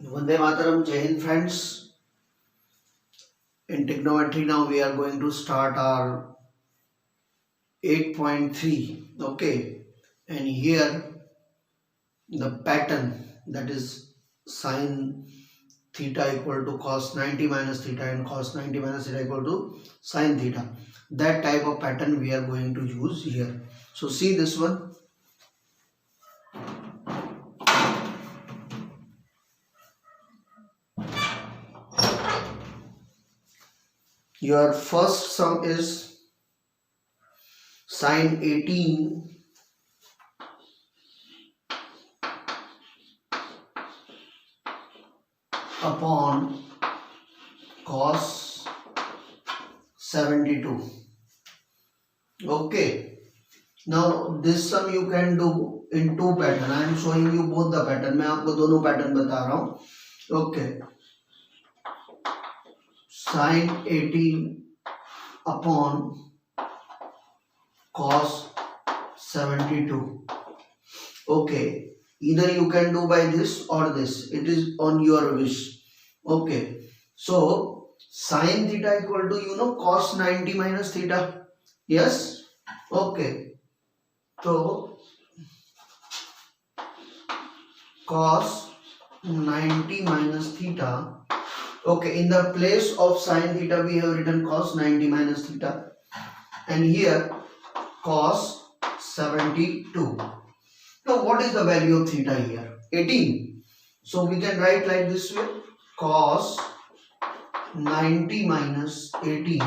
Vande Mataram, Jai Hind friends. In trigonometry now we are going to start our 8.3. Okay, and here the pattern, that is sine theta equal to cos 90 minus theta and cos 90 minus theta equal to sine theta. That type of pattern we are going to use here. So see this one. Your first sum is sine 18 upon cos 72. Okay, now this sum you can do in two pattern. I am showing you both the pattern. मैं आपको दोनों pattern बता रहा हूँ. Okay, sin 18 upon cos 72. Okay, either you can do by this or this. It is on your wish. Okay, so sin theta equal to cos 90 minus theta. Yes. Okay, so cos 90 minus theta. Okay, in the place of sin theta we have written cos 90 minus theta, and here cos 72. Now what is the value of theta here? 18. So we can write like this way: cos 90 minus 18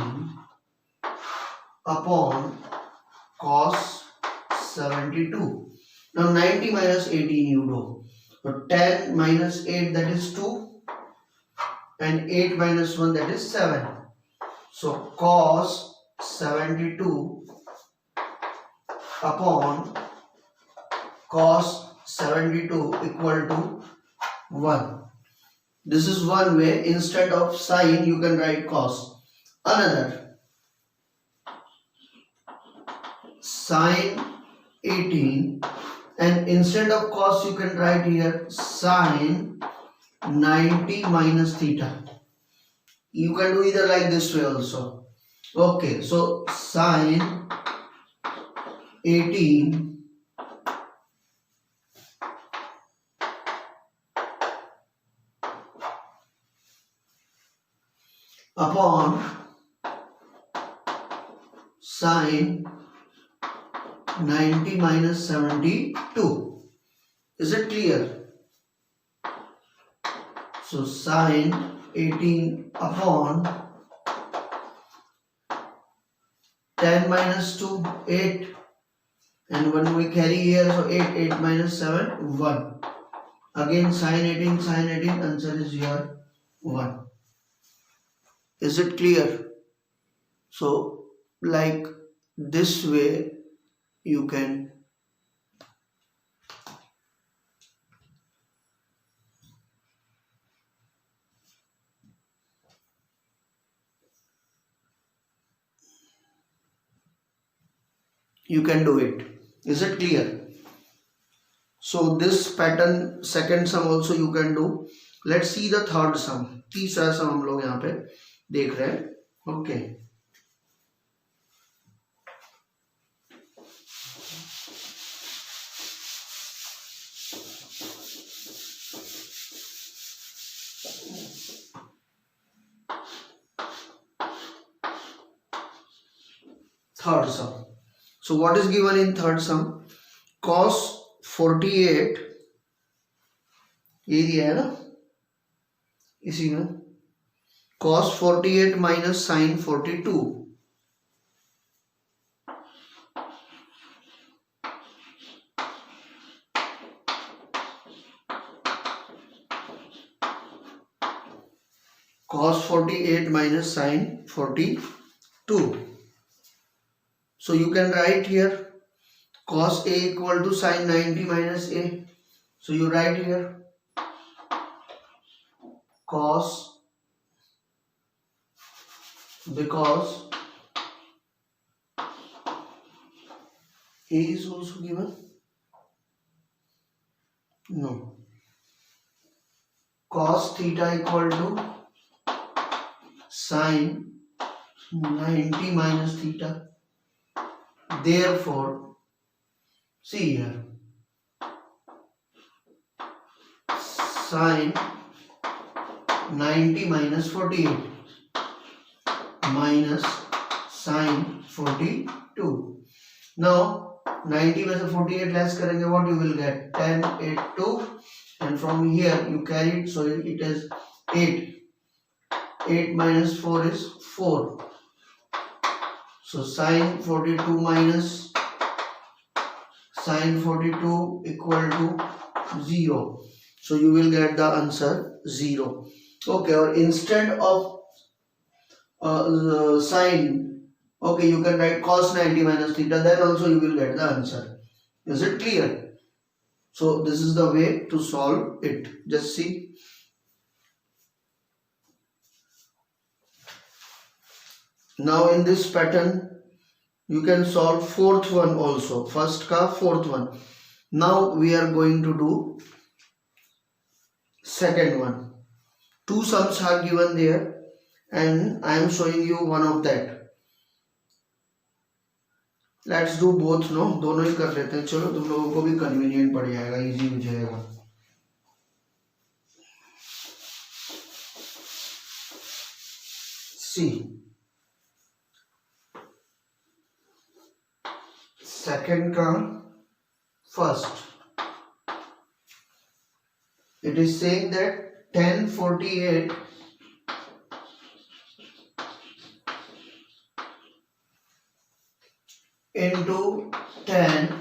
upon cos 72. Now 90 minus 18 you do. So 10 minus 8, that is 2, and 8 minus 1, that is 7. So cos 72 upon cos 72 equal to 1. This is one way. Instead of sine you can write cos. Another, sine 18, and instead of cos you can write here sine 90 minus theta. You can do either like this way also. Okay, so sine 18 upon sine 90 minus 72. Is it clear? So sine 18 upon 10 minus 2, 8, and when we carry here, so 8 minus 7, 1. Again sine 18, answer is here 1. Is it clear? So like this way you can do it. Is it clear? So this pattern second sum also you can do. Let's see the third sum. तीसरा sum हम लोग यहाँ पे देख रहे हैं. Okay. Third sum. So what is given in third sum? Cos 48, ये दिया है ना इसी में, cos 48 minus sin 42. Cos 48 minus sin 42. So you can write here cos A equal to sin 90 minus A. So you write here cos, because A is also given. No. cos theta equal to sin 90 minus theta. Therefore, see here, sin 90 minus 48 minus sin 42. Now 90 minus 48 less करेंगे, what you will get? 10, 8, 2, and from here you carry it, so it is 8. 8 minus 4 is 4. So sin 42 minus sin 42 equal to 0. So you will get the answer 0. Okay, or instead of sin, okay, you can write cos 90 minus theta, then also you will get the answer. Is it clear? So this is the way to solve it. Just see. Now in this pattern, you can solve fourth one also. First ka fourth one. Now we are going to do second one. Two sums are given there and I am showing you one of that. Let's do both, no? दोनों ही कर लेते हैं. चलो तुम लोगों को भी convenient पड़ जाएगा, easy हो जाएगा. See. Second का first. It is saying that 1048 into 10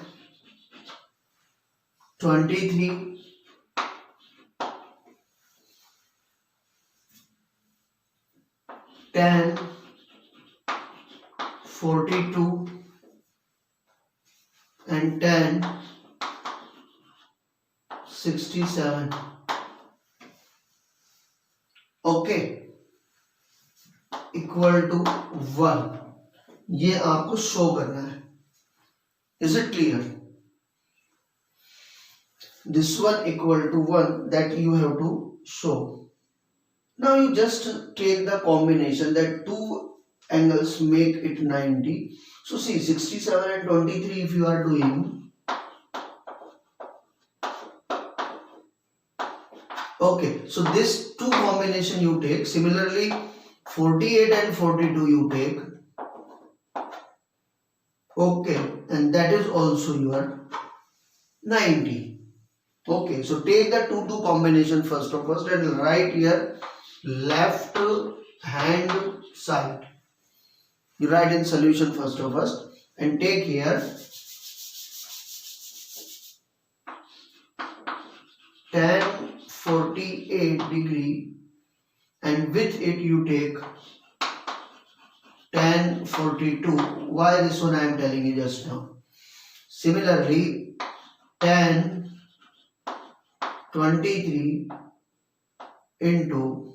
23 10 42 and 10 67. Okay, equal to 1. ये आपको शो करना है. Is it clear? This one equal to 1, that you have to show. Now you just take the combination that two angles make it 90. So see, 67 and 23 if you are doing. Okay, so this two combination you take. Similarly, 48 and 42 you take. Okay, and that is also your 90. Okay, so take the two combination first and write here left hand side. You write in solution first and take here 1048 degree and with it you take 1042. Why this one I am telling you just now. Similarly, 1023 into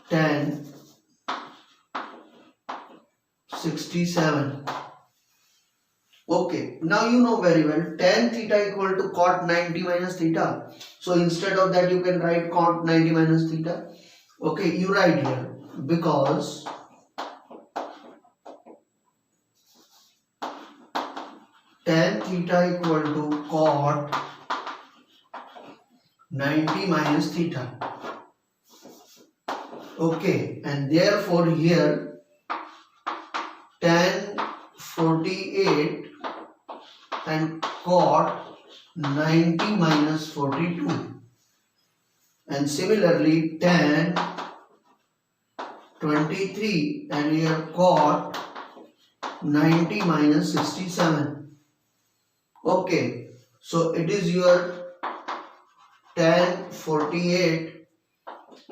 1067. Okay, now you know very well tan theta equal to cot 90 minus theta. So instead of that you can write cot 90 minus theta. Okay, you write here because tan theta equal to cot 90 minus theta. Okay, and therefore here tan 48 and cot 90 minus 42, and similarly tan 23 and here cot 90 minus 67. Okay, so it is your tan 48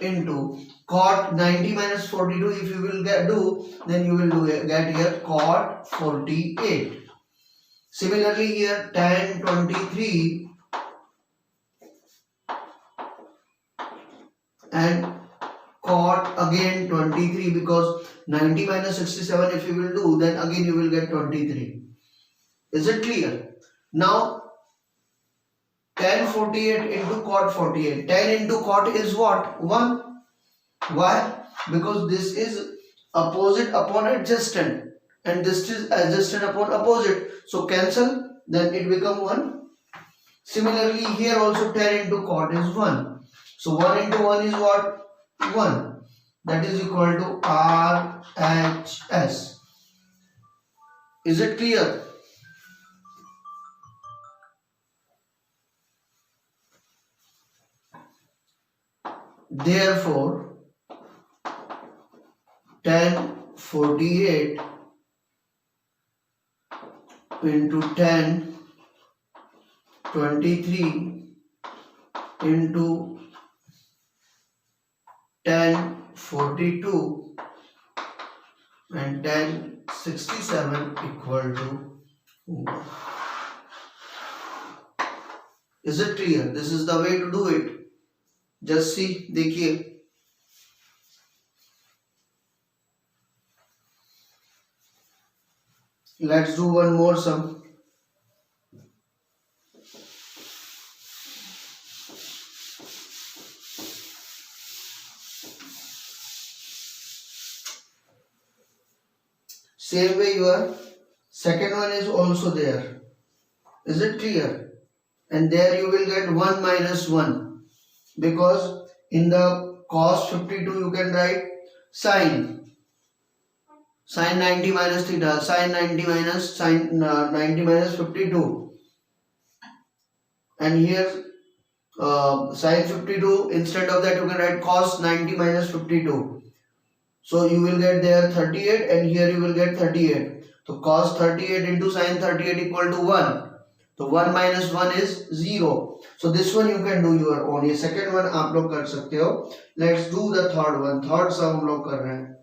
into cot 90 minus 42. If you will do, then you will get here cot 48. Similarly here tan 23 and cot again 23, because 90 minus 67 if you will do, then again you will get 23. Is it clear? Now tan 48 into cot 48. Tan into cot is what? 1. Why? Because this is opposite upon adjacent and this is adjacent upon opposite. So cancel, then it become 1. Similarly here also tan into cot is 1. So 1 into 1 is what? 1. That is equal to RHS. Is it clear? Therefore, tan 48 into tan 23 into tan 42 and tan 67 equal to 1. Is it clear? This is the way to do it. Just see, देखिए, let's do one more sum. Same way your second one is also there. Is it clear? And there you will get 1 minus 1. Because in the cos 52 you can write sin 90 minus theta, sin 90 minus 52, and here sin 52, instead of that you can write cos 90 minus 52. So you will get there 38 and here you will get 38. So cos 38 into sin 38 equal to 1. So 1 minus 1 is 0. So this one you can do your own. ये second one आप लोग कर सकते हो. Let's do the third one. Third sum हम लोग कर रहे हैं.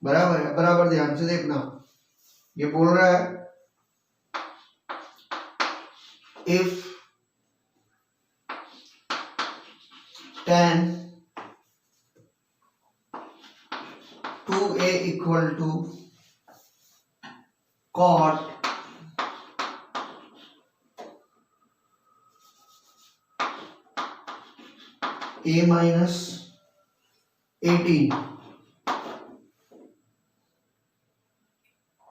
बराबर है? बराबर ध्यान से देखना. ये बोल रहा है if tan 2a equal to cot a minus 18,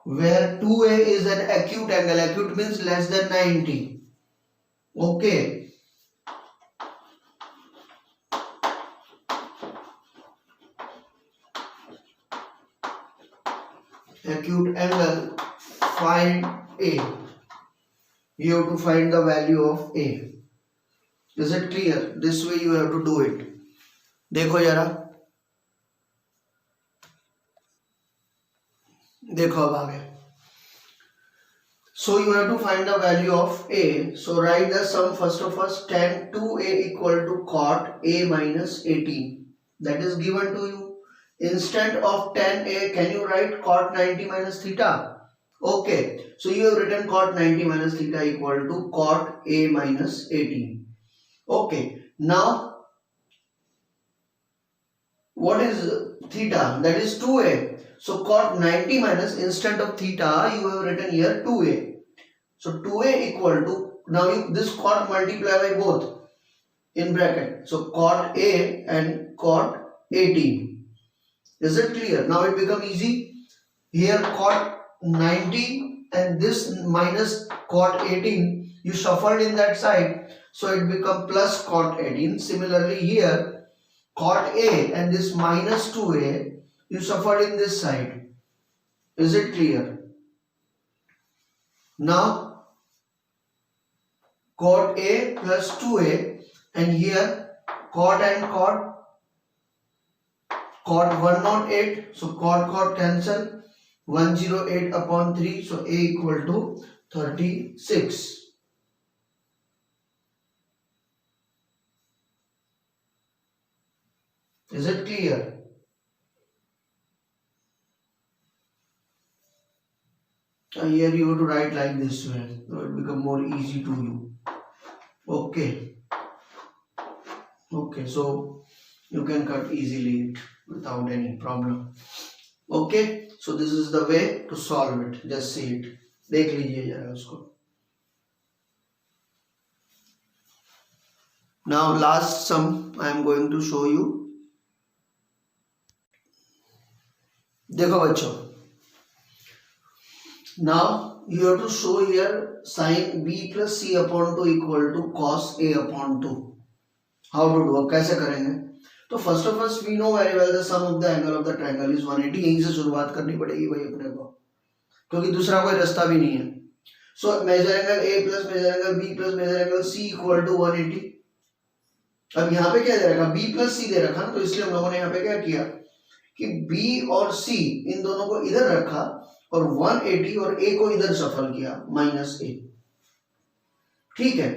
where 2a is an acute angle. Acute means less than 90. Okay. Acute angle, find a. You have to find the value of a. Is it clear? This way you have to do it. देखो जरा, देखो अब आगे. So you have to find the value of a. So write the sum first of all. Tan 2a equal to cot a minus 18. That is given to you. Instead of tan a, can you write cot 90 minus theta? Okay. So you have written cot 90 minus theta equal to cot a minus 18. Okay. Now what is theta? That is 2a. So cot 90 minus, instead of theta you have written here 2a. So 2a equal to, now this cot multiply by both in bracket. So cot a and cot 18. Is it clear? Now it become easy. Here cot 90 and this minus cot 18, you shuffled in that side. So it become plus cot 18. Similarly here cot a and this minus 2a, you suffered in this side. Is it clear? Now cot a plus 2a, and here cot and cot 108. So cot cancel, 108 upon 3. So a equal to 36. Is it clear? Here you have to write like this way, so it become more easy to you. Okay. Okay, so you can cut easily without any problem. Okay, so this is the way to solve it. Just see it. देख लीजिए जरा उसको. Now last sum I am going to show you. देखो बच्चों, now you have to show here sin b plus c upon 2 equal to cos a upon 2. How to do? अब कैसे करेंगे? तो first of all we know very well the sum of the angle of the triangle is 180. यहीं से शुरुआत करनी पड़ेगी भाई अपने को, क्योंकि दूसरा कोई रास्ता भी नहीं है. So measure angle a plus measure angle b plus measure angle c equal to 180. अब यहाँ पे क्या दे रखा? b प्लस c दे रखा ना, तो इसलिए हम लोगों ने यहाँ पे क्या किया कि b और c इन दोनों को इधर रखा और 180 और a को इधर सफल किया माइनस a. ठीक है,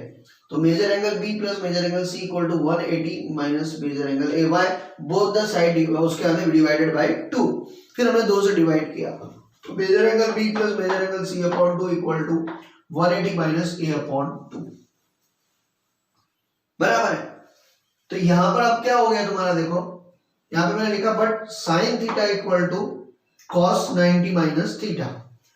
तो measure angle b plus measure angle c equal to 180 minus measure angle a by both the side उसके अंदर डिवाइडेड बाय 2. फिर हमने 2 से डिवाइड किया, तो measure angle b plus measure angle c upon 2 equal to 180 minus a upon 2. बराबर है. तो यहां पर अब क्या हो गया तुम्हारा, देखो यहां पे मैंने लिखा but sine theta equal to cos 90 minus theta.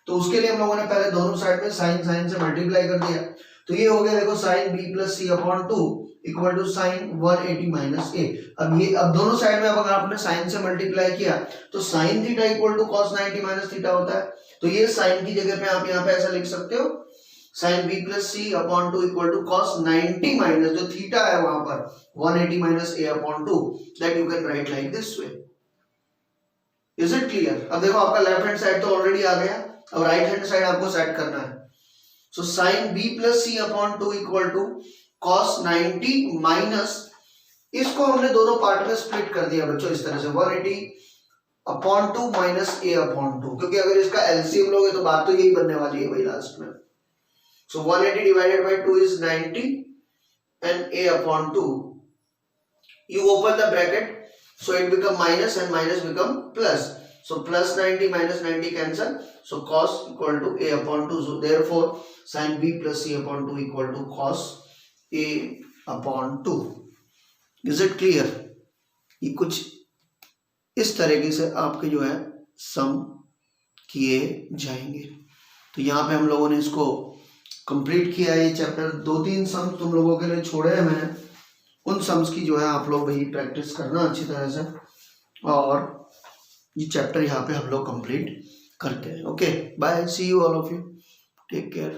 तो उसके लिए हम लोगों ने पहले दोनों साइड में साइन साइन से मल्टीप्लाई कर दिया. तो ये हो गया देखो sine b plus c upon 2 equal to sine 180 minus a. अब दोनों साइड में अगर आपने साइन से मल्टीप्लाई किया तो sine theta equal to cos 90 minus theta होता है. तो ये साइन की जगह पे आप यहाँ पे ऐसा लिख सकते हो sine b plus c upon 2 equal to cos 90 minus जो थीटा है वहां पर 180 minus a upon 2. That you can write like this way. Is it clear? अब देखो आपका लेफ्ट हैंड साइड तो ऑलरेडी आ गया, अब राइट हैंड साइड आपको सेट करना है. So sine b plus c upon 2 equal to cos 90 minus, इसको हमने दोनों पार्ट में स्प्लिट कर दिया बच्चों इस तरह से 180 अपॉन 2 माइनस a अपॉन 2, क्योंकि अगर इसका एलसीएम लोगे तो बात तो यही बनने वाली है भाई लास्ट में. सो 180 divided by 2 is 90 and a upon 2. You open the bracket, so it become minus and minus become plus. So plus 90 minus 90 cancel. So cos equal to a upon 2. So therefore sin b plus c upon 2 equal to cos a upon 2. Is it clear? ये कुछ इस तरीके से आपके जो है सम किए जाएंगे. तो यहाँ पे हम लोगों ने इसको कंप्लीट किया ये चैप्टर. 2-3 सम तुम लोगों के लिए छोड़े हैं मैंने. उन सम्स की जो है आप लोग भाई प्रैक्टिस करना अच्छी तरह से, और ये चैप्टर यहाँ पे हम लोग कंप्लीट करते हैं. Okay, bye, see you all of you, take care.